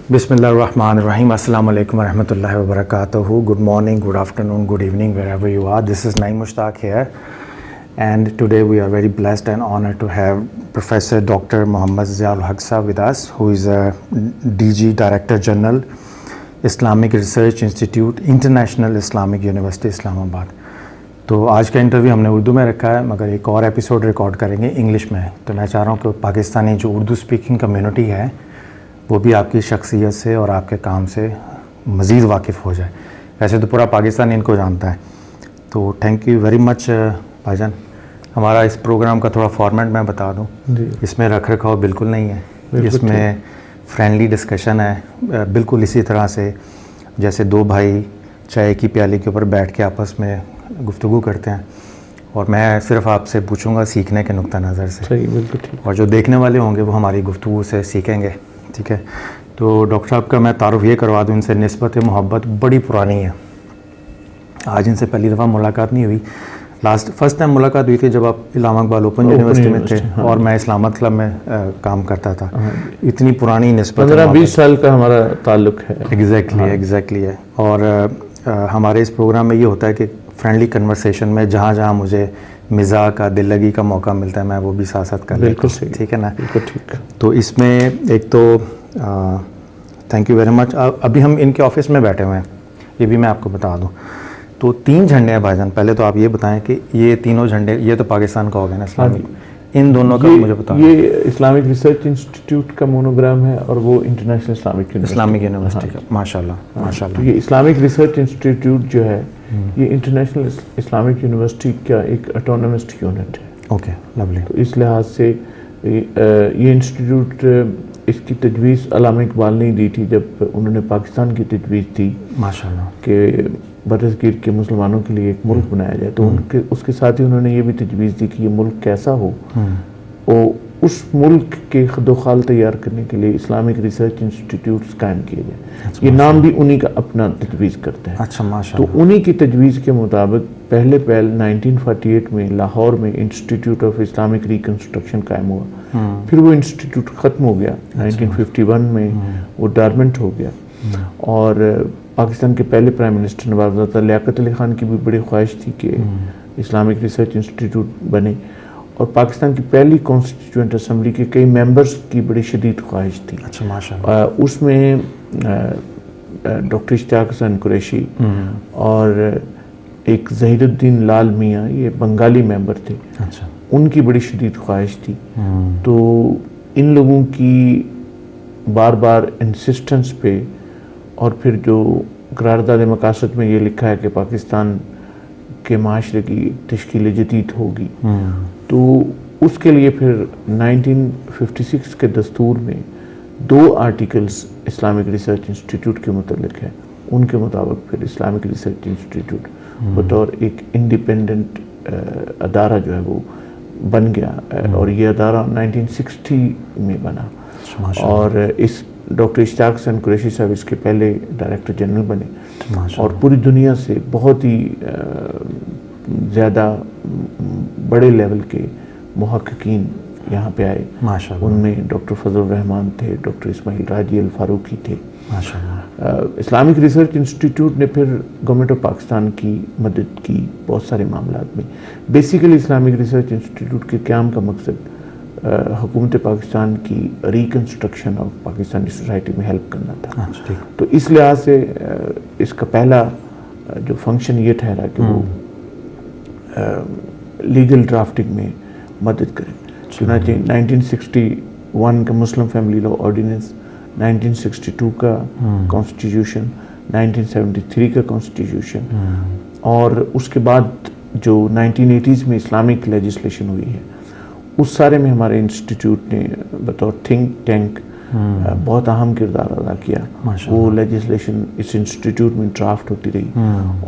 بسم اللہ الرحمن الرحیم. السلام علیکم ورحمۃ اللہ وبرکاتہ. Good morning, good afternoon, good evening wherever you are. This is Naeem Mushtaq here, and today we are very blessed and honored to have Professor Dr. Muhammad Ziaul Haq Sahab with us, who is a DG Director General, Islamic Research Institute, International Islamic University, Islam Abad. تو آج کا interview ہم نے اردو میں رکھا ہے, مگر ایک اور ایپیسوڈ ریکارڈ کریں گے انگلش میں. تو میں چاہ رہا ہوں کہ پاکستانی جو اردو اسپیکنگ کمیونٹی ہے وہ بھی آپ کی شخصیت سے اور آپ کے کام سے مزید واقف ہو جائے. ویسے تو پورا پاکستان ان کو جانتا ہے. تو تھینک یو ویری مچ بھائی جان. ہمارا اس پروگرام کا تھوڑا فارمیٹ میں بتا دوں. اس میں رکھ رکھاؤ بالکل نہیں ہے, اس میں فرینڈلی ڈسکشن ہے, بالکل اسی طرح سے جیسے دو بھائی چائے کی پیالی کے اوپر بیٹھ کے آپس میں گفتگو کرتے ہیں, اور میں صرف آپ سے پوچھوں گا سیکھنے کے نقطہ نظر سے, اور جو دیکھنے والے ہوں گے وہ ہماری گفتگو سے سیکھیں گے. ٹھیک ہے. تو ڈاکٹر صاحب کا میں تعارف یہ کروا دوں, ان سے نسبت محبت بڑی پرانی ہے. آج ان سے پہلی دفعہ ملاقات نہیں ہوئی. فرسٹ ٹائم ملاقات ہوئی تھی جب آپ علامہ اقبال اوپن یونیورسٹی میں تھے اور میں اسلام آباد کلب میں کام کرتا تھا. اتنی پرانی نسبت, 15-20 سال کا ہمارا تعلق ہے. ایگزیکٹلی ہے. اور ہمارے اس پروگرام میں یہ ہوتا ہے کہ فرینڈلی کنورسیشن میں جہاں جہاں مجھے مزاح کا, دل لگی کا موقع ملتا ہے میں وہ بھی ساتھ ساتھ کر لیتا ہوں. ٹھیک ہے نا. تو اس میں ایک تو تھینک یو ویری مچ. ابھی ہم ان کے آفس میں بیٹھے ہوئے ہیں, یہ بھی میں آپ کو بتا دوں. تو 3 جھنڈے ہیں بھائی جان. پہلے تو آپ یہ بتائیں کہ یہ تینوں جھنڈے, یہ تو پاکستان کا ہو گیا نا اسلامی, ان دونوں کا مجھے بتائیں. یہ اسلامک ریسرچ انسٹیٹیوٹ کا مونوگرام ہے اور وہ انٹرنیشنل اسلامک یونیورسٹی کا. ماشاء اللہ. یہ اسلامک ریسرچ انسٹیٹیوٹ جو ہے یہ انٹرنیشنل اسلامک یونیورسٹی کا ایک آٹونومس یونٹ ہے. Okay, lovely. تو اس لحاظ سے یہ انسٹیٹیوٹ, اس کی تجویز علامہ اقبال نے دی تھی جب انہوں نے پاکستان کی تجویز دی ماشاء اللہ کہ برصغیر کے مسلمانوں کے لیے ایک ملک بنایا جائے. تو اس کے ساتھ ہی انہوں نے یہ بھی تجویز دی کہ یہ ملک کیسا ہو, اور اس ملک کے خد و خال تیار کرنے کے لیے اسلامک ریسرچ انسٹیٹیوٹس قائم کیے جائیں. یہ نام بھی انہی کا اپنا تجویز کرتا ہے. اچھا, ماشاء تو انہی کی تجویز کے مطابق پہلے 1948 میں لاہور میں انسٹیٹیوٹ آف اسلامک ریکنسٹرکشن قائم ہوا. پھر وہ انسٹیٹیوٹ ختم ہو گیا 1951 میں, وہ ڈارمنٹ ہو گیا. اور پاکستان کے پہلے پرائم منسٹر نواب لیاقت علی خان کی بھی بڑی خواہش تھی کہ اسلامک ریسرچ انسٹیٹیوٹ بنے, اور پاکستان کی پہلی کانسٹیٹیوئنٹ اسمبلی کے کئی ممبرز کی بڑی شدید خواہش تھی. اچھا, ماشاء اللہ. اس میں ڈاکٹر اشتیاق حسن قریشی اور ایک ظہیر الدین لال میاں, یہ بنگالی ممبر تھے. اچھا, ان کی بڑی شدید خواہش تھی. تو ان لوگوں کی بار بار انسسٹنس پہ, اور پھر جو قرارداد مقاصد میں یہ لکھا ہے کہ پاکستان کے معاشرے کی تشکیل جدید ہوگی, تو اس کے لیے پھر 1956 کے دستور میں 2 آرٹیکلز اسلامک ریسرچ انسٹیٹیوٹ کے متعلق ہے. ان کے مطابق پھر اسلامک ریسرچ انسٹیٹیوٹ بطور ایک انڈیپینڈنٹ ادارہ جو ہے وہ بن گیا, اور یہ ادارہ 1960 میں بنا. اور اس ڈاکٹر اشتیاق حسن قریشی صاحب اس کے پہلے ڈائریکٹر جنرل بنے, اور پوری دنیا سے بہت ہی زیادہ بڑے لیول کے محققین یہاں پہ آئے. ان میں ڈاکٹر فضل الرحمان تھے, ڈاکٹر اسماعیل راجی الفاروقی تھے. اسلامک ریسرچ انسٹیٹیوٹ نے پھر گورنمنٹ آف پاکستان کی مدد کی بہت سارے معاملات میں. بیسیکلی اسلامک ریسرچ انسٹیٹیوٹ کے قیام کا مقصد حکومت پاکستان کی ریکنسٹرکشن آف پاکستانی سوسائٹی میں ہیلپ کرنا تھا. تو اس لحاظ سے اس کا پہلا جو فنکشن یہ ٹھہرا کہ وہ لیگل ڈرافٹنگ میں مدد کریں. چنانچہ 1961 کا مسلم فیملی لا آرڈیننس, 1962 کا کانسٹیٹیوشن, 1973 کا کانسٹیٹیوشن, اور اس کے بعد جو 1980s میں اسلامک لیجسلیشن ہوئی ہے, اس سارے میں ہمارے انسٹیٹیوٹ نے بطور تھنک ٹینک بہت اہم کردار ادا کیا. وہ لیجسلیشن اس انسٹیٹیوٹ میں ڈرافٹ ہوتی رہی,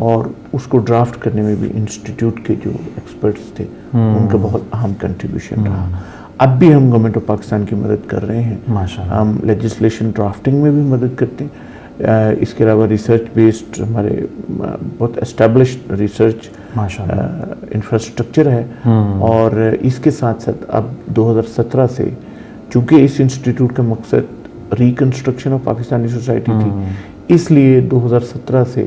اور اس کو ڈرافٹ کرنے میں بھی انسٹیٹیوٹ کے جو ایکسپرٹس تھے ان کا بہت اہم کنٹریبیوشن رہا. اب بھی ہم گورنمنٹ آف پاکستان کی مدد کر رہے ہیں. ہم لیجسلیشن ڈرافٹنگ میں بھی مدد کرتے ہیں. اس کے علاوہ ریسرچ بیسڈ ہمارے بہت اسٹیبلشڈ ریسرچ انفراسٹرکچر ہے. اور اس کے ساتھ ساتھ اب 2017 سے چونکہ اس انسٹیٹیوٹ کا مقصد ریکنسٹرکشن آف پاکستانی سوسائٹی تھی. اس لیے 2017 سے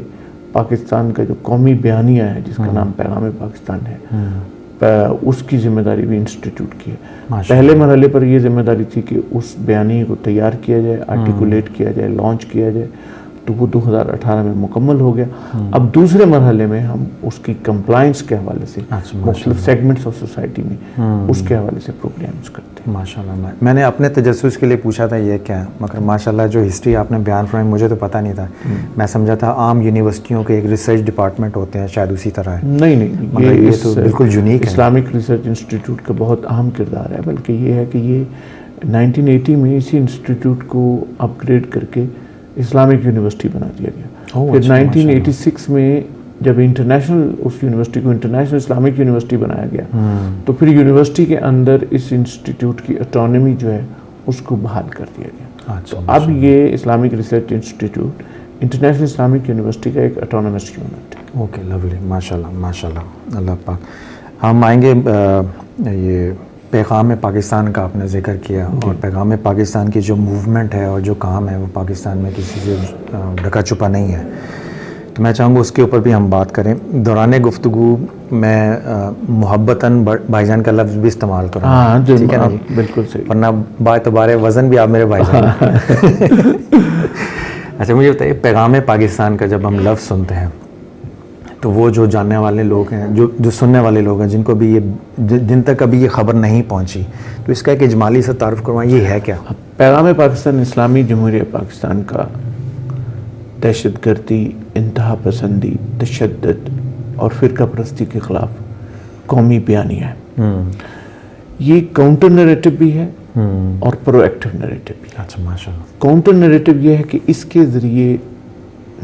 پاکستان کا جو قومی بیانیہ ہے جس کا نام پیغام پاکستان ہے, اس کی ذمہ داری بھی انسٹیٹیوٹ کی ہے. پہلے مرحلے پر یہ ذمہ داری تھی کہ اس بیانیے کو تیار کیا جائے, آرٹیکولیٹ کیا جائے, لانچ کیا جائے, تو وہ 2018 میں مکمل ہو گیا. اب دوسرے مرحلے میں ہم اس کی کمپلائنس کے حوالے سے مختلف سیگمنٹس آف سوسائٹی میں اس کے حوالے سے پروگرامز کرتے ہیں. ماشاءاللہ, میں نے اپنے تجسس کے لیے پوچھا تھا یہ کیا, مگر ماشاءاللہ جو ہسٹری آپ نے بیان فرمائی مجھے تو پتہ نہیں تھا. میں سمجھا تھا عام یونیورسٹیوں کے ایک ریسرچ ڈپارٹمنٹ ہوتے ہیں, شاید اسی طرح ہے. نہیں, یہ تو بالکل یونیک ہے. اسلامک ریسرچ انسٹیٹیوٹ کا بہت اہم کردار ہے, بلکہ یہ ہے کہ یہ 1980 میں اسی انسٹیٹیوٹ کو اپ گریڈ کر کے اسلامک یونیورسٹی بنا دیا گیا. پھر 1986 میں جب انٹرنیشنل اس یونیورسٹی کو انٹرنیشنل اسلامک یونیورسٹی بنایا گیا, تو پھر یونیورسٹی کے اندر اس انسٹیٹیوٹ کی اٹانومی جو ہے اس کو بحال کر دیا گیا. تو اب یہ Islamic research institute international Islamic university کا ایک اٹانومس یونٹ ہے. اوکے, لولی, ماشاءاللہ, اللہ پاک. ہم آئیں گے یہ پیغام پاکستان کا آپ نے ذکر کیا, اور پیغام پاکستان کی جو موومنٹ ہے اور جو کام ہے وہ پاکستان میں کسی سے ڈھکا چھپا نہیں ہے, تو میں چاہوں گا اس کے اوپر بھی ہم بات کریں. دوران گفتگو میں محبتاً بھائی جان کا لفظ بھی استعمال کروں. ہاں, ٹھیک ہے نا, بالکل صحیح, ورنہ باعتبار وزن بھی آپ میرے بھائی جان ہیں. اچھا, مجھے بتائیے پیغام پاکستان کا جب ہم لفظ سنتے ہیں تو وہ جو جاننے والے لوگ ہیں, جو سننے والے لوگ ہیں, جن کو بھی جن تک ابھی یہ خبر نہیں پہنچی, تو اس کا ایک اجمالی سے تعارف کروائیں, یہ ہے کیا؟ پیغام پاکستان اسلامی جمہوریہ پاکستان کا دہشت گردی, انتہا پسندی, تشدد اور فرقہ پرستی کے خلاف قومی بیانیہ ہے. یہ کاؤنٹر نیریٹو بھی ہے اور پرو ایکٹیو نیریٹو بھی ہے. اچھا, ماشاءاللہ. کاؤنٹر نیریٹو یہ ہے کہ اس کے ذریعے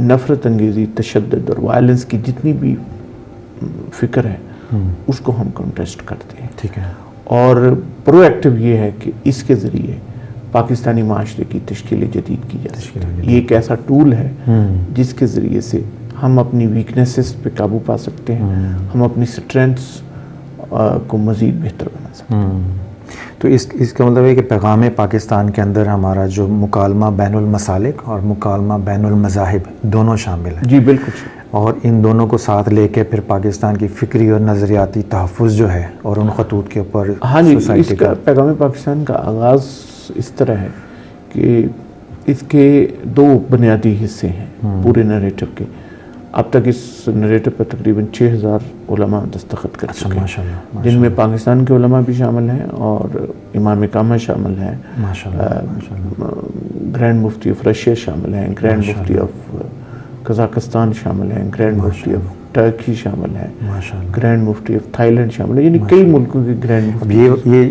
نفرت انگیزی, تشدد اور وائلنس کی جتنی بھی فکر ہے اس کو ہم کنٹیسٹ کرتے ہیں. ٹھیک ہے. اور پرو ایکٹیو یہ ہے کہ اس کے ذریعے پاکستانی معاشرے کی تشکیل جدید کی جا سکتی ہے. یہ ایک ایسا ٹول ہے جس کے ذریعے سے ہم اپنی ویکنیسز پہ قابو پا سکتے ہیں, ہم اپنی سٹرینتھس کو مزید بہتر بنا سکتے ہیں. تو اس کا مطلب ہے کہ پیغام پاکستان کے اندر ہمارا جو مکالمہ بین المسالک اور مکالمہ بین المذاہب دونوں شامل ہیں. جی بالکل. اور ان دونوں کو ساتھ لے کے پھر پاکستان کی فکری اور نظریاتی تحفظ جو ہے اور ان خطوط کے اوپر. ہاں جی, اس کا پیغام پاکستان کا آغاز اس طرح ہے کہ اس کے 2 بنیادی حصے ہیں پورے نیریٹو کے. اب تک اس نیریٹو پر تقریباً 6000 علماء دستخط کر چکے ہیں, جن میں پاکستان کے علماء بھی شامل ہیں اور امام کعبہ شامل ہیں, گرینڈ مفتی آف رشیا شامل ہیں, گرینڈ مفتی آف قزاقستان شامل ہیں, گرینڈ مفتی آف ٹرکی شامل ہیں, گرینڈ مفتی آف تھائی لینڈ شامل ہیں, یعنی کئی ملکوں کے گرینڈ مفتی.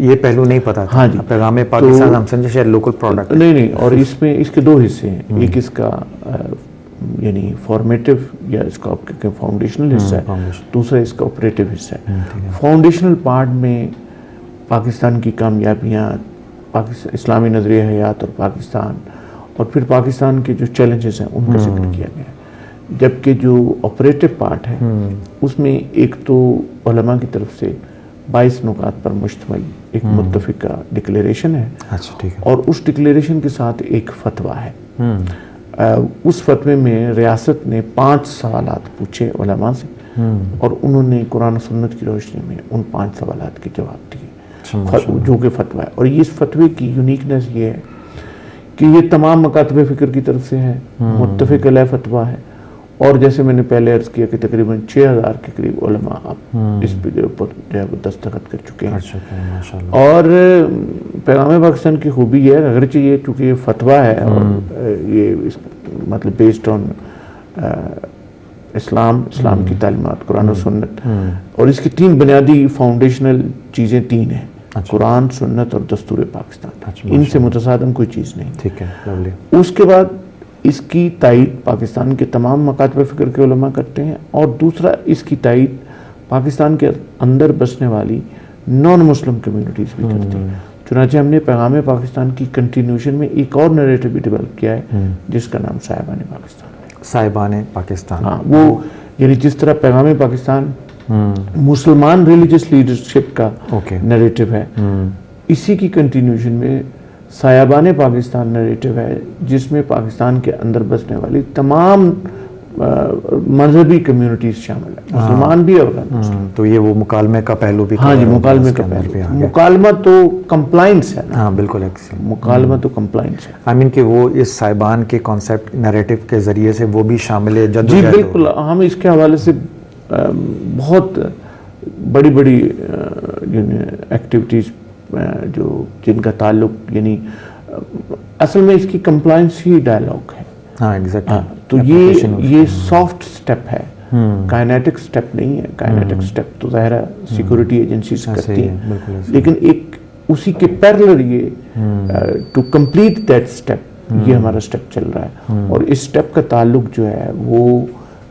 یہ پہلو نہیں پتا تھا. ہاں جی, پیغام پاکستان ہم سمجھے شاید لوکل پروڈکٹ نہیں, اور اس میں اس کے 2 حصے ہیں. ایک اس کا یعنی فارمیٹو یا اس کا فاؤنڈیشنل حصہ ہے, دوسرا اس کا آپریٹو حصہ ہے. فاؤنڈیشنل پارٹ میں پاکستان کی کامیابیاں, اسلامی نظریہ حیات اور پاکستان, اور پھر پاکستان کے جو چیلنجز ہیں ان کا ذکر کیا گیا ہے. جبکہ جو آپریٹو پارٹ ہے اس میں ایک تو علماء کی طرف سے 22 نکات پر مشتمل ایک متفقہ ڈکلیریشن ہے. اچھا, ٹھیک ہے. اور اس ڈکلیریشن کے ساتھ ایک فتویٰ ہے. اس فتوے میں ریاست نے 5 سوالات پوچھے علماء سے, اور انہوں نے قرآن و سنت کی روشنی میں ان 5 سوالات کے جواب دیے, جو کہ فتویٰ ہے. اور اس فتوے کی یونیکنیس یہ ہے کہ یہ تمام مکاتب فکر کی طرف سے ہے, متفق علیہ فتویٰ ہے, اور جیسے میں نے پہلے عرض کیا کہ تقریباً 6000 کے قریب علماء اب اس پہ اوپر جو ہے وہ دستخط کر چکے ہیں. اور پیغام پاکستان کی خوبی یہ ہے, اگرچہ یہ چونکہ یہ فتویٰ ہے اور یہ مطلب بیسڈ آن اسلام کی تعلیمات, قرآن و سنت, اور اس کی 3 بنیادی فاؤنڈیشنل چیزیں 3 ہیں, قرآن, سنت اور دستور پاکستان. ان سے متصادم کوئی چیز نہیں. ٹھیک ہے. اس کے بعد اس کی تائید پاکستان کے تمام مکاتب فکر کے علماء کرتے ہیں, اور دوسرا اس کی تائید پاکستان کے اندر بسنے والی نان مسلم کمیونٹیز بھی کرتی ہیں. چنانچہ ہم نے پیغام پاکستان کی کنٹینیوشن میں ایک اور نیریٹو بھی ڈیولپ کیا ہے جس کا نام صاحبان پاکستان ہے. صاحبان پاکستان. ہاں, وہ یعنی جس طرح پیغام پاکستان مسلمان ریلیجس لیڈرشپ کا نیریٹو ہے, اسی کی کنٹینیوشن میں سایبان پاکستان نریٹو ہے جس میں پاکستان کے اندر بسنے والی تمام مذہبی کمیونٹیز شامل ہیں, مسلمان بھی اور غیر. تو یہ وہ مکالمے کا پہلو بھی. ہاں جی, مکالمے کا پہلو. مکالمہ تو کمپلائنس ہے نا. ہاں بالکل, مکالمہ تو کمپلائنس ہے. آئی مین کہ وہ اس صاحبان کے کانسیپٹ نیریٹو کے ذریعے سے وہ بھی شامل ہے. جی بالکل, ہم اس کے حوالے سے بہت بڑی بڑی ایکٹیویٹیز جو جن کا تعلق یعنی اصل میں اس کی کمپلائنس ہی ڈائلاگ ہے. ہاں ایگزیکٹلی. تو یہ سافٹ سٹیپ ہے, کائنیٹک سٹیپ نہیں ہے. کائنیٹک سٹیپ تو ظاہر ہے سیکورٹی ایجنسیز کرتی ہیں, لیکن ایک اسی کے پیرلر یہ ٹو کمپلیٹ دیٹ سٹیپ یہ ہمارا سٹیپ چل رہا ہے. اور اس سٹیپ کا تعلق جو ہے وہ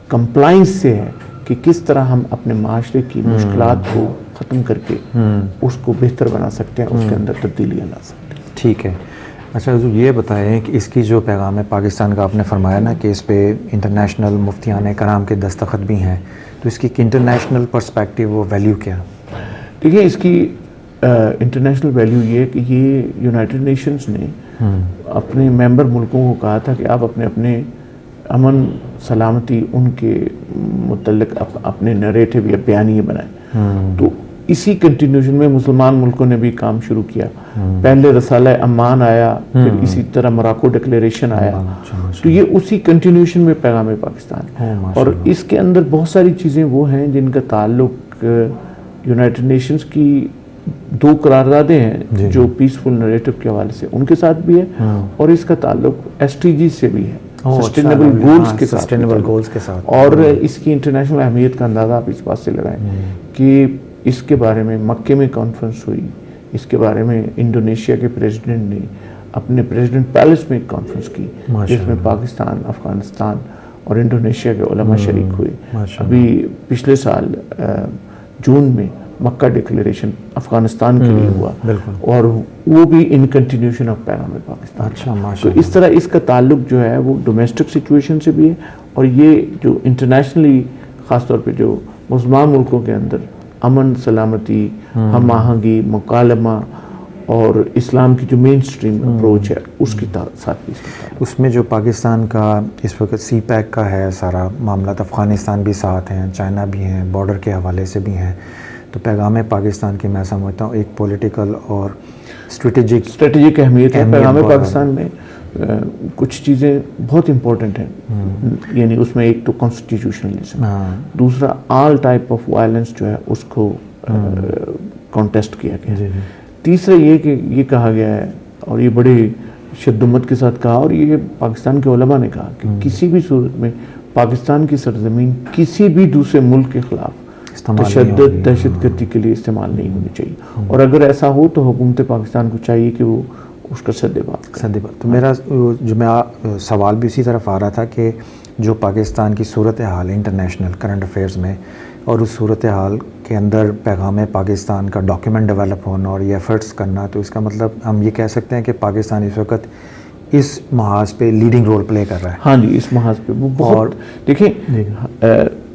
کمپلائنس سے ہے کہ کس طرح ہم اپنے معاشرے کی مشکلات کو ختم کر کے اس کو بہتر بنا سکتے ہیں, اس کے اندر تبدیلیاں لا سکتے ہیں. ٹھیک ہے. اچھا حضور یہ بتائیں کہ اس کی جو پیغام ہے پاکستان کا, آپ نے فرمایا نا کہ اس پہ انٹرنیشنل مفتیان کرام کے دستخط بھی ہیں, تو اس کی انٹرنیشنل پرسپیکٹیو وہ ویلیو کیا؟ دیکھیں اس کی انٹرنیشنل ویلیو یہ کہ یہ یونائٹڈ نیشنز نے اپنے ممبر ملکوں کو کہا تھا کہ آپ اپنے اپنے امن سلامتی ان کے متعلق اپنے نریٹو یا بیانیے بنائیں. تو اسی کنٹینیوشن میں مسلمان ملکوں نے بھی کام شروع کیا. پہلے رسالہ امان آیا, پھر اسی طرح مراکو ڈکلیریشن آیا. تو یہ اسی کنٹینیوشن میں پیغام پاکستان, اور اس کے اندر بہت ساری چیزیں وہ ہیں جن کا تعلق یونائٹڈ نیشنز کی 2 قراردادیں ہیں جو پیسفل نریٹو کے حوالے سے ان کے ساتھ بھی ہے, اور اس کا تعلق SDG سے بھی ہے, سسٹینیبل گولز کے ساتھ. اور اس کی انٹرنیشنل اہمیت کا اندازہ آپ اس بات سے لگائیں کہ اس کے بارے میں مکے میں کانفرنس ہوئی, اس کے بارے میں انڈونیشیا کے پریزیڈنٹ نے اپنے پریزیڈنٹ پیلس میں ایک کانفرنس کی جس میں پاکستان, افغانستان اور انڈونیشیا کے علماء شریک ہوئے. ابھی پچھلے سال جون میں مکہ ڈکلیریشن افغانستان کے لیے ہوا, اور وہ بھی ان کنٹینیوشن آف پیغام پاکستان. اچھا, تو اس طرح اس کا تعلق جو ہے وہ ڈومیسٹک سچویشن سے بھی ہے, اور یہ جو انٹرنیشنلی خاص طور پہ جو مسلمان ملکوں کے اندر امن سلامتی, ہم آہنگی, مکالمہ اور اسلام کی جو مین سٹریم اپروچ ہے اس کی ساتھ بھی اس میں جو پاکستان کا اس وقت سی پیک کا ہے سارا معاملات, افغانستان بھی ساتھ ہیں, چائنا بھی ہیں, بارڈر کے حوالے سے بھی ہیں. تو پیغام پاکستان کی میں سمجھتا ہوں ایک پولیٹیکل اور اسٹریٹجک اہمیت ہے. پیغام پاکستان میں کچھ چیزیں بہت امپورٹنٹ ہیں, یعنی اس میں ایک تو کانسٹیٹیوشنلزم, دوسرا آل ٹائپ آف وائلنس جو ہے اس کو کانٹیسٹ کیا گیا, تیسرا یہ کہ یہ کہا گیا ہے اور یہ بڑی شدت کے ساتھ کہا, اور یہ پاکستان کے علماء نے کہا کہ کسی بھی صورت میں پاکستان کی سرزمین کسی بھی دوسرے ملک کے خلاف تشدد دہشت گردی کے لیے استعمال نہیں ہونی چاہیے, اور اگر ایسا ہو تو حکومت پاکستان کو چاہیے کہ وہ اس کا سدباب. تو میرا جو میں سوال بھی اسی طرف آ رہا تھا کہ جو پاکستان کی صورتحال ہے انٹرنیشنل کرنٹ افیئرز میں, اور اس صورتحال کے اندر پیغام پاکستان کا ڈاکیومنٹ ڈیولپ ہونا اور یہ ایفرٹس کرنا, تو اس کا مطلب ہم یہ کہہ سکتے ہیں کہ پاکستان اس وقت اس محاذ پہ لیڈنگ رول پلے کر رہا ہے. ہاں جی, اس محاذ پہ وہ بہت. دیکھیں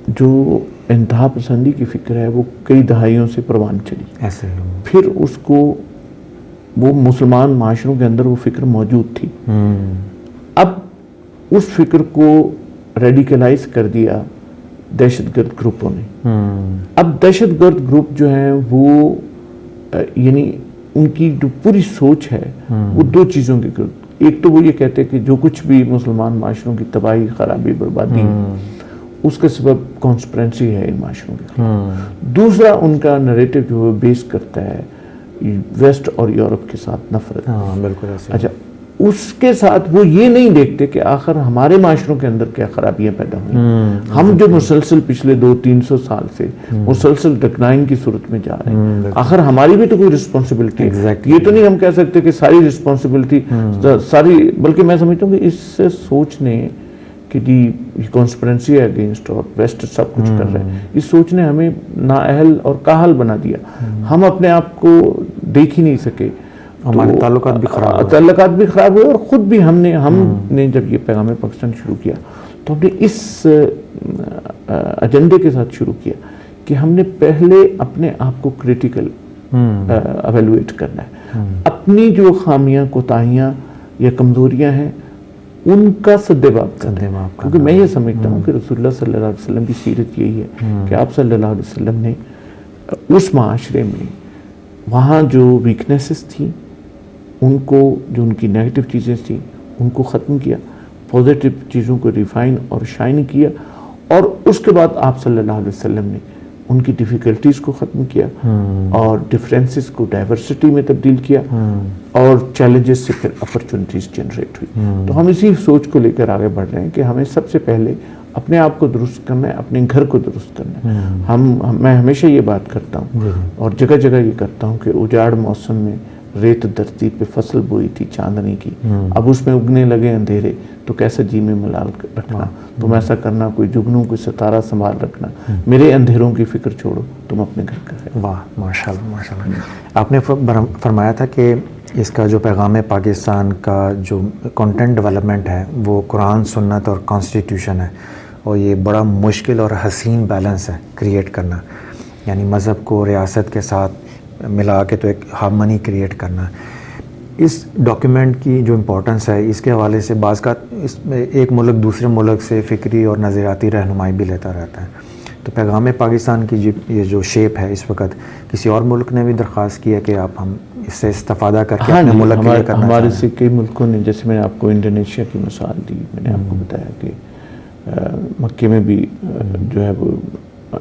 جو انتہا پسندی کی فکر ہے وہ کئی دہائیوں سے پروان چلی, ایسے پھر اس کو وہ مسلمان معاشروں کے اندر وہ فکر موجود تھی. اب اس فکر کو ریڈیکلائز کر دیا دہشت گرد گروپوں نے. اب دہشت گرد گروپ جو ہیں وہ یعنی ان کی جو پوری سوچ ہے وہ 2 چیزوں کی گرد. ایک تو وہ یہ کہتے ہیں کہ جو کچھ بھی مسلمان معاشروں کی تباہی, خرابی, بربادی اس کا سبب کانسپرنسی ہے ان معاشروں کے خلاف. دوسرا ان کا نریٹو جو ہے بیس کرتا ہے ویسٹ اور یورپ کے ساتھ نفرت. بالکل. اچھا, اس کے ساتھ وہ یہ نہیں دیکھتے کہ آخر ہمارے معاشروں کے اندر کیا خرابیاں پیدا ہوئی. ہم جو مسلسل پچھلے 200-300 سال سے مسلسل ڈکلائن کی صورت میں جا رہے ہیں, آخر ہماری بھی تو کوئی رسپانسبلٹی ہے. یہ تو نہیں ہم کہہ سکتے کہ ساری رسپانسبلٹی ساری, بلکہ میں سمجھتا ہوں کہ اس سے سوچ نے کہ جی یہ کانسپرنسی ہے اگینسٹ اور ویسٹ سب کچھ کر رہے ہیں, اس سوچ نے ہمیں نااہل اور کاہل بنا دیا. ہم اپنے آپ کو دیکھ ہی نہیں سکے, ہمارے تعلقات بھی خراب ہوئے, اور خود بھی ہم نے جب یہ پیغام پاکستان شروع کیا تو ہم نے اس ایجنڈے کے ساتھ شروع کیا کہ ہم نے پہلے اپنے آپ کو کریٹیکل ایویلویٹ کرنا ہے. اپنی جو خامیاں کوتاہیاں یا کمزوریاں ہیں ان کا سدباب کرنا ہے. کیونکہ میں یہ سمجھتا ہوں کہ رسول اللہ صلی اللہ علیہ وسلم کی سیرت یہی ہے کہ آپ صلی اللہ علیہ وسلم نے اس معاشرے میں وہاں جو ویکنیسز تھیں ان کو, جو ان کی نیگیٹو چیزیں تھیں ان کو ختم کیا, پازیٹیو چیزوں کو ریفائن اور شائن کیا, اور اس کے بعد آپ صلی اللہ علیہ وسلم نے ان کی ڈیفیکلٹیز کو ختم کیا اور ڈفرینسز کو ڈائیورسٹی میں تبدیل کیا, اور چیلنجز سے پھر اپرچونٹیز جنریٹ ہوئی. تو ہم اسی سوچ کو لے کر آگے بڑھ رہے ہیں کہ ہمیں سب سے پہلے اپنے آپ کو درست کرنا ہے, اپنے گھر کو درست کرنا ہے. میں ہمیشہ یہ بات کرتا ہوں اور جگہ جگہ یہ کرتا ہوں کہ اجاڑ موسم میں ریت دھرتی پہ فصل بوئی تھی چاندنی کی, اب اس میں اگنے لگے اندھیرے تو کیسے جی میں ملال رکھنا, تم ایسا کرنا کوئی جگنوں کوئی ستارہ سنبھال رکھنا, میرے اندھیروں کی فکر چھوڑو تم اپنے گھر کا ہے. واہ ماشاء اللہ ماشاء اللہ. آپ نے فرمایا تھا کہ اس کا جو پیغام پاکستان کا جو کنٹینٹ ڈیولپمنٹ ہے وہ قرآن سنت اور کانسٹیٹیوشن ہے, اور یہ بڑا مشکل اور حسین بیلنس ہے کریٹ کرنا, یعنی مذہب کو ریاست کے ساتھ ملا کے تو ایک ہارمنی کریٹ کرنا. اس ڈاکیومنٹ کی جو امپورٹنس ہے اس کے حوالے سے بعض کا اس میں ایک ملک دوسرے ملک سے فکری اور نظریاتی رہنمائی بھی لیتا رہتا ہے. تو پیغام پاکستان کی یہ جو شیپ ہے اس وقت کسی اور ملک نے بھی درخواست کی ہے کہ آپ ہم اس سے استفادہ کر کے اپنے ملک کے لیے کرنا ہمارے سے کئی ملکوں نے, جیسے میں نے آپ کو انڈونیشیا کی مثال دی, میں نے آپ کو بتایا کہ مکے میں بھی جو ہے وہ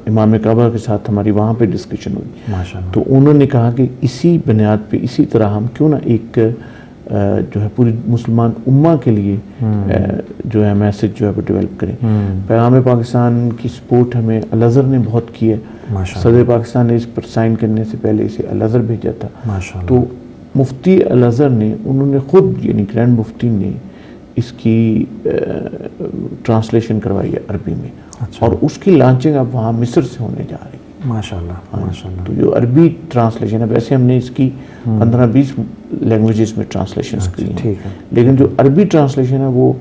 امام کعبہ کے ساتھ ہماری وہاں پہ ڈسکشن ہوئی, تو انہوں نے کہا کہ اسی بنیاد پہ اسی طرح ہم کیوں نہ ایک جو ہے پوری مسلمان امہ کے لیے جو ہے میسج جو ہے وہ ڈیولپ کریں. پیغام پاکستان کی سپورٹ ہمیں الازہر نے بہت کی ہے. صدر پاکستان نے اس پر سائن کرنے سے پہلے اسے الازہر بھیجا تھا, تو مفتی الازہر نے, انہوں نے خود یعنی گرینڈ مفتی نے اس کی ٹرانسلیشن کروائی ہے عربی میں, اور اس کی لانچنگ اب وہاں مصر سے ہونے جا رہی ہے. ماشاءاللہ ماشاءاللہ. تو جو عربی ٹرانسلیشن ہے, ویسے ہم نے اس کی 15-20 لینگویجز میں ٹرانسلیشنز کی ہیں, لیکن جو عربی ٹرانسلیشن ہے وہ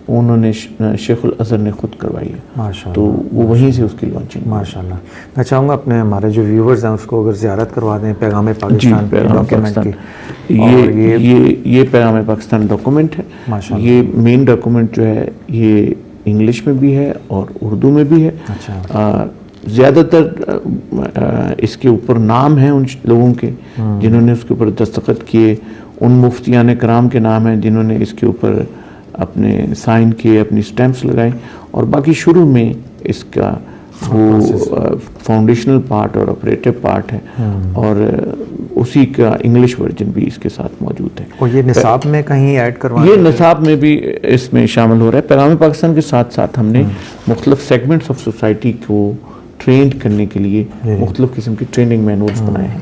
انہوں نے شیخ الازہر نے خود کروائی ہے. ماشاءاللہ. تو وہ وہیں سے اس کی لانچنگ. ماشاءاللہ. میں چاہوں گا اپنے ہمارے جو ویورز ہیں اس کو اگر زیارت کروا دیں پیغام پاکستان کے ڈاکیومنٹ کی. یہ پیغام پاکستان ڈاکومنٹ ہے. یہ مین ڈاکومنٹ جو ہے یہ انگلش میں بھی ہے اور اردو میں بھی ہے. زیادہ تر اس کے اوپر نام ہیں ان لوگوں کے جنہوں نے اس کے اوپر دستخط کیے, ان مفتیان کرام کے نام ہیں جنہوں نے اس کے اوپر اپنے سائن کیے, اپنی سٹیمپس لگائیں, اور باقی شروع میں اس کا وہ فاؤنڈیشنل پارٹ اور آپریٹو پارٹ ہے, اور اسی کا انگلش ورژن بھی اس کے ساتھ موجود ہے. اور یہ نصاب میں کہیں ایڈ کروانا, یہ نصاب میں بھی اس میں شامل ہو رہا ہے. پیغام پاکستان کے ساتھ ساتھ ہم نے مختلف سیگمنٹس آف سوسائٹی کو ٹرینڈ کرنے کے لیے مختلف قسم کی ٹریننگ مینولز بنائے ہیں.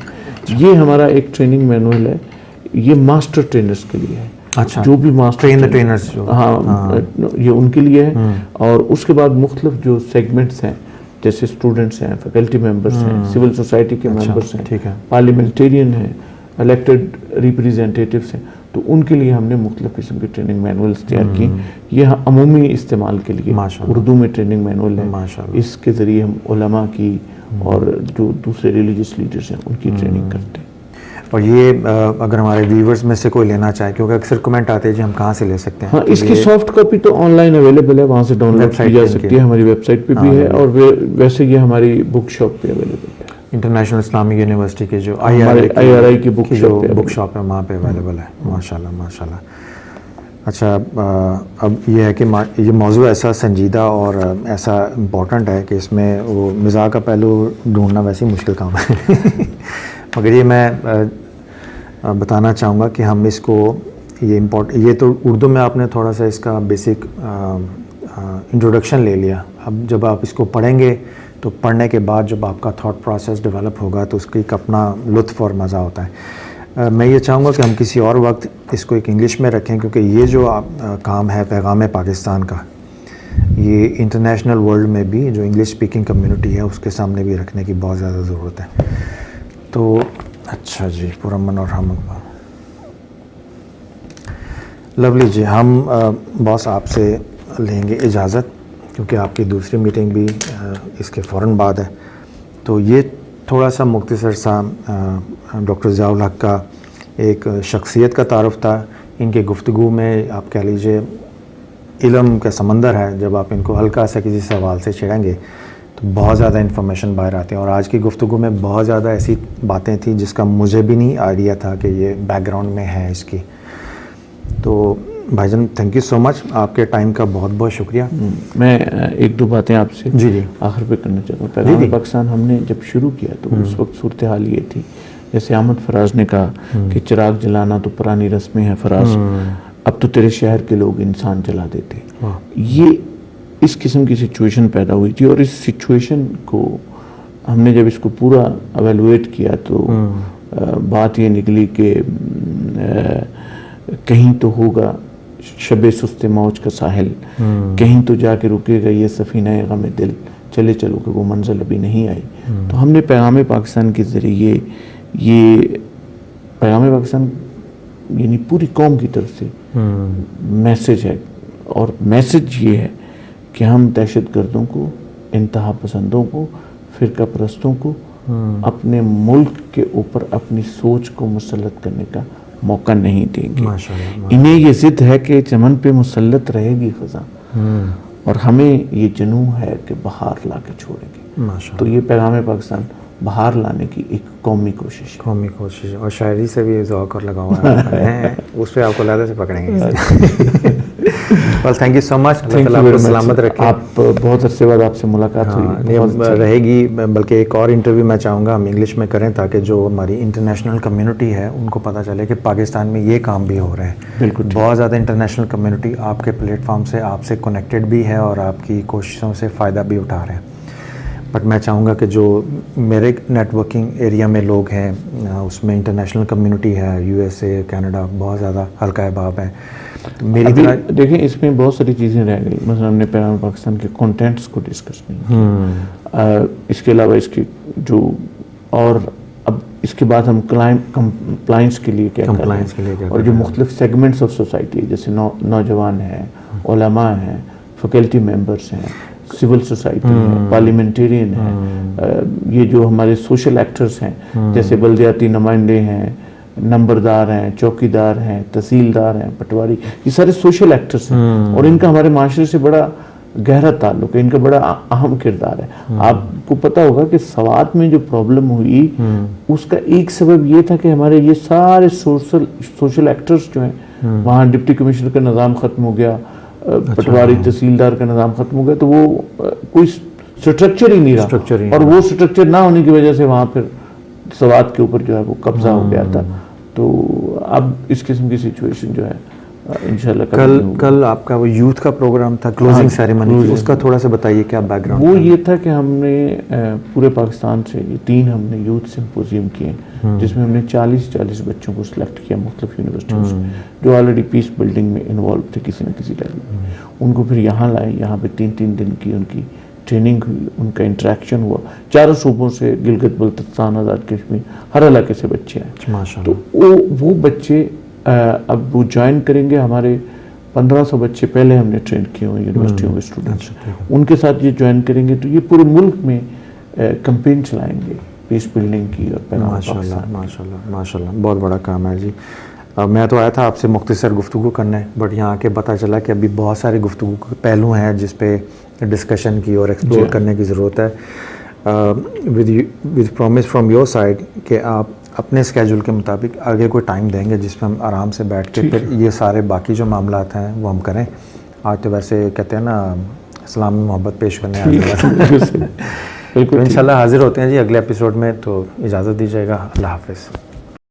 یہ ہمارا ایک ٹریننگ مینول ہے, یہ ماسٹر ٹرینرز کے لیے ہے. جو بھی ماسٹر ٹرینرز, ہاں یہ ان کے لیے ہے. اور اس کے بعد مختلف جو سیگمنٹس ہیں جیسے اسٹوڈنٹس ہیں, فیکلٹی ممبرس ہیں, سول سوسائٹی کے ممبرس ہیں, پارلیمنٹیرین ہیں, الیکٹڈ ریپریزنٹیٹیوز ہیں, تو ان کے لیے ہم نے مختلف قسم کے ٹریننگ مینولز تیار کی. یہ عمومی استعمال کے لیے اردو میں ٹریننگ مینول ہے. اس کے ذریعے ہم علماء کی اور جو دوسرے ریلیجیس لیڈرز ہیں ان کی ٹریننگ کرتے ہیں. اور یہ اگر ہمارے ویورز میں سے کوئی لینا چاہے, کیونکہ اکثر کمنٹ آتے ہیں جی ہم کہاں سے لے سکتے ہیں. ہاں, اس کی سافٹ کاپی تو آن لائن اویلیبل ہے, وہاں سے ڈاؤن لوڈ کی جا سکتی ہے, ہماری ویب سائٹ پہ بھی ہے, اور ویسے یہ ہماری بک شاپ پہ اویلیبل ہے. انٹرنیشنل اسلامک یونیورسٹی کے جو آئی آر آئی کی بک شاپ ہے وہاں پہ اویلیبل ہے. ماشاءاللہ ماشاءاللہ. اچھا, اب یہ ہے کہ یہ موضوع ایسا سنجیدہ اور ایسا امپورٹنٹ ہے کہ اس میں وہ مزاح کا پہلو ڈھونڈنا ویسے ہی مشکل کام ہے. مگر یہ میں بتانا چاہوں گا کہ ہم اس کو یہ تو اردو میں آپ نے تھوڑا سا اس کا بیسک انٹروڈکشن لے لیا. اب جب آپ اس کو پڑھیں گے تو پڑھنے کے بعد جب آپ کا تھاٹ پروسیس ڈیولپ ہوگا تو اس کی ایک اپنا لطف اور مزہ ہوتا ہے. میں یہ چاہوں گا کہ ہم کسی اور وقت اس کو ایک انگلش میں رکھیں, کیونکہ یہ جو کام ہے پیغام پاکستان کا, یہ انٹرنیشنل ورلڈ میں بھی جو انگلش اسپیکنگ کمیونٹی ہے اس کے سامنے بھی رکھنے کی بہت زیادہ ضرورت ہے. تو اچھا جی, پرامن اور ہم لولی جی, ہم باس آپ سے لیں گے اجازت, کیونکہ آپ کی دوسری میٹنگ بھی اس کے فوراً بعد ہے. تو یہ تھوڑا سا مختصر سا ڈاکٹر ضیاء الحق کا ایک شخصیت کا تعارف تھا. ان کے گفتگو میں آپ کہہ لیجیے علم کا سمندر ہے. جب آپ ان کو ہلکا سا کسی سوال سے چھیڑیں گے تو بہت زیادہ انفارمیشن باہر آتی ہے. اور آج کی گفتگو میں بہت زیادہ ایسی باتیں تھیں جس کا مجھے بھی نہیں آئیڈیا تھا کہ یہ بیک گراؤنڈ میں ہے اس کی. تو بھائی جان تھینک یو سو مچ, آپ کے ٹائم کا بہت بہت شکریہ. میں ایک دو باتیں آپ سے جی آخر پہ کرنا چاہتا ہوں. پیغام پاکستان ہم نے جب شروع کیا تو اس وقت صورتحال یہ تھی, جیسے احمد فراز نے کہا کہ چراغ جلانا تو پرانی رسمیں ہیں فراز, اب تو تیرے شہر کے لوگ انسان جلا دیتے. یہ اس قسم کی سچویشن پیدا ہوئی تھی, اور اس سچویشن کو ہم نے جب اس کو پورا ایویلویٹ کیا تو بات یہ نکلی کہ کہیں تو ہوگا شب سست موج کا ساحل, کہیں تو جا کے رکے گا یہ سفینہ غم دل, چلے چلو کہ وہ منزل ابھی نہیں آئی. تو ہم نے پیغام پاکستان کے ذریعے یہ پیغام پاکستان یعنی پوری قوم کی طرف سے میسج ہے, اور میسج یہ ہے کہ ہم دہشت گردوں کو, انتہا پسندوں کو, فرقہ پرستوں کو اپنے ملک کے اوپر اپنی سوچ کو مسلط کرنے کا موقع نہیں دیں گے. انہیں یہ ضد ہے کہ چمن پہ مسلط رہے گی خزاں, اور ہمیں یہ جنوں ہے کہ بہار لا کے چھوڑیں گے. تو یہ پیغام پاکستان بہار لانے کی ایک قومی کوشش ہے. اور شاعری سے بھی ذوق اور لگا ہوا ہے, اس پہ آپ کو علیحدہ سے پکڑیں گے. بس تھینک یو سو مچ, اللہ آپ کو سلامت رکھے. آپ بہت عرصے بعد آپ سے ملاقات ہوئی رہے گی, بلکہ ایک اور انٹرویو میں چاہوں گا ہم انگلش میں کریں تاکہ جو ہماری انٹرنیشنل کمیونٹی ہے ان کو پتہ چلے کہ پاکستان میں یہ کام بھی ہو رہے ہیں. بالکل بہت زیادہ انٹرنیشنل کمیونٹی آپ کے پلیٹ فارم سے آپ سے کنیکٹڈ بھی ہے اور آپ کی کوششوں سے فائدہ بھی اٹھا رہے ہیں. بٹ میں چاہوں گا کہ جو میرے نیٹ ورکنگ ایریا میں لوگ ہیں اس میں انٹرنیشنل کمیونٹی ہے, یو ایس اے, کینیڈا, بہت زیادہ حلقہ احباب ہیں. میری طرح دیکھیں اس میں بہت ساری چیزیں رہ گئی. مثلا ہم نے پیغام پاکستان کے کنٹینٹس کو ڈسکس نہیں کیا, اس کے علاوہ اس کی جو, اور اب اس کے بعد ہم کمپلائنس کے لیے کیا کر رہے ہیں, اور جو مختلف سیگمنٹس آف سوسائٹی جیسے نوجوان ہیں, علماء ہیں, فیکلٹی ممبرس ہیں, سول سوسائٹی ہے, پارلیمنٹیرین ہیں, یہ جو ہمارے سوشل ایکٹرز ہیں جیسے بلدیاتی نمائندے ہیں, نمبردار ہیں, چوکیدار ہیں, تحصیلدار ہیں, پٹواری, یہ سارے سوشل ایکٹرز ہیں, اور ان کا ہمارے معاشرے سے بڑا گہرا تعلق ہے, ان کا بڑا اہم کردار ہے. آپ کو پتہ ہوگا کہ سوات میں جو پرابلم ہوئی اس کا ایک سبب یہ تھا کہ ہمارے یہ سارے سوشل ایکٹرز جو ہیں, وہاں ڈپٹی کمشنر کا نظام ختم ہو گیا, پٹواری تحصیلدار کا نظام ختم ہو گیا, تو وہ کوئی سٹرکچر ہی نہیں رہا, اور وہ سٹرکچر نہ ہونے کی وجہ سے وہاں پھر سوات کے اوپر جو ہے وہ قبضہ ہو گیا تھا. تو اب اس قسم کی سچویشن جو ہے انشاءاللہ کل آپ کا وہ یوتھ کا پروگرام تھا, کلوزنگ سیریمنی, اس کا تھوڑا سا بتائیے کیا بیک گراؤنڈ. وہ یہ تھا کہ ہم نے پورے پاکستان سے یہ 3 ہم نے یوتھ سمپوزیم کیے, جس میں ہم نے 40 بچوں کو سلیکٹ کیا مختلف یونیورسٹیوں سے جو آلریڈی پیس بلڈنگ میں انوالو تھے کسی نہ کسی لیول میں. ان کو پھر یہاں لائے, یہاں پہ 3 دن کی ان کی ٹریننگ ہوئی, ان کا انٹریکشن ہوا. 4 صوبوں سے, گلگت بلتستان, آزاد کشمیر, ہر علاقے سے بچے ہیں. تو وہ بچے اب وہ جوائن کریں گے. ہمارے 1500 بچے پہلے ہم نے ٹرین کیے ہوئے یونیورسٹیوں کے اسٹوڈنٹس, ان کے ساتھ یہ جوائن کریں گے. تو یہ پورے ملک میں کمپین چلائیں گے پیس بلڈنگ کی اور پیغام پاکستان. ماشاءاللہ بہت بڑا کام ہے جی. میں تو آیا تھا آپ سے مختصر گفتگو کرنے, بٹ یہاں آ کے پتہ چلا کہ ابھی بہت سارے گفتگو کے پہلو ہیں جس پہ ڈسکشن کی اور ایکسپلور کرنے کی ضرورت ہے. With promise from your side کہ آپ اپنے اسکیجول کے مطابق آگے کوئی ٹائم دیں گے جس میں ہم آرام سے بیٹھ کے پھر یہ سارے باقی جو معاملات ہیں وہ ہم کریں. آج تو ویسے کہتے ہیں نا اسلام میں محبت پیش کرنے آ تو انشاءاللہ حاضر ہوتے ہیں جی اگلے ایپیسوڈ میں. تو اجازت دیجیے گا, اللہ حافظ.